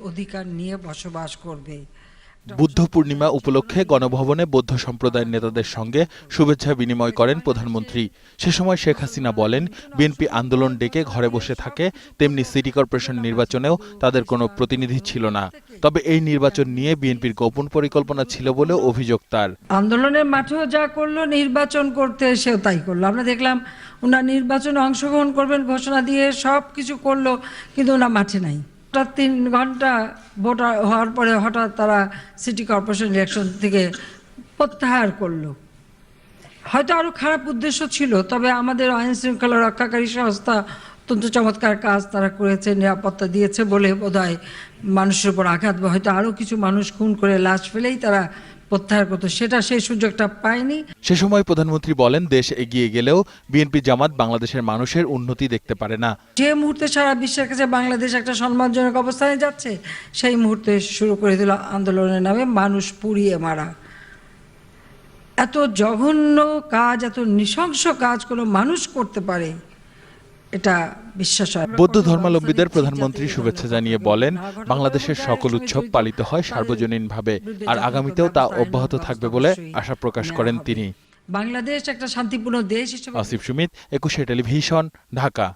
অধিকার নিয়ে বসবাস করবে। বুদ্ধ পূর্ণিমা উপলক্ষে গণভবনে বৌদ্ধ সম্প্রদায়ের নেতাদের সঙ্গে শুভেচ্ছা বিনিময় করেন প্রধানমন্ত্রী। সে সময় শেখ হাসিনা বলেন, বিএনপি আন্দোলন ডেকে ঘরে বসে থাকে, তেমনি সিটি কর্পোরেশন নির্বাচনেও তাদের কোনো প্রতিনিধি ছিল না। তবে এই নির্বাচন নিয়ে বিএনপির গোপন পরিকল্পনা ছিল বলেও অভিযোগ তার। আন্দোলনের মাঠেও যা করলো, নির্বাচন করতে এসেও তাই করলো। আমরা দেখলাম ওনার নির্বাচনে অংশগ্রহণ করবেন ঘোষণা দিয়ে সব কিছু করলো, কিন্তু ওনার মাঠে নাই। 3 ঘন্টা ভোট হওয়ার পরে হঠাৎ তারা সিটি কর্পোরেশন ইলেকশন থেকে প্রত্যাহার করলো। হয়তো আরো খারাপ উদ্দেশ্য ছিল, তবে আমাদের আইন শৃঙ্খলা রক্ষাকারী সংস্থা অত্যন্ত চমৎকার কাজ তারা করেছে, নিরাপত্তা দিয়েছে বলে বোধহয় মানুষের উপর আঘাত, হয়তো আরো কিছু মানুষ খুন করে লাশ ফেলেই তারা প্রত্যাহার করতো, সেই সুযোগটা পায়নি। সে সময় প্রধানমন্ত্রী বলেন, দেশ এগিয়ে গেলেও বিএনপি জামাত বাংলাদেশের মানুষের উন্নতি দেখতে পারে না। যে মুহূর্তে সারা বিশ্বের কাছে বাংলাদেশ একটা সম্মানজনক অবস্থানে যাচ্ছে, সেই মুহূর্তে শুরু করে দিল আন্দোলনের নামে মানুষ পুড়িয়ে মারা। এত জঘন্য কাজ, এত নৃশংস কাজ কোনো মানুষ করতে পারে, এটা বিশ্বাস হয়। বৌদ্ধ ধর্মাবলম্বীদের প্রধানমন্ত্রী শুভেচ্ছা জানিয়ে বলেন, বাংলাদেশের সকল উৎসব পালিত হয় সার্বজনীনভাবে, আর আগামীতেও তা অব্যাহত থাকবে বলে আশা প্রকাশ করেন তিনি। বাংলাদেশ একটা শান্তিপূর্ণ দেশ হিসেবে। আসিফ সুমিত, 21 টেলিভিশন, ঢাকা।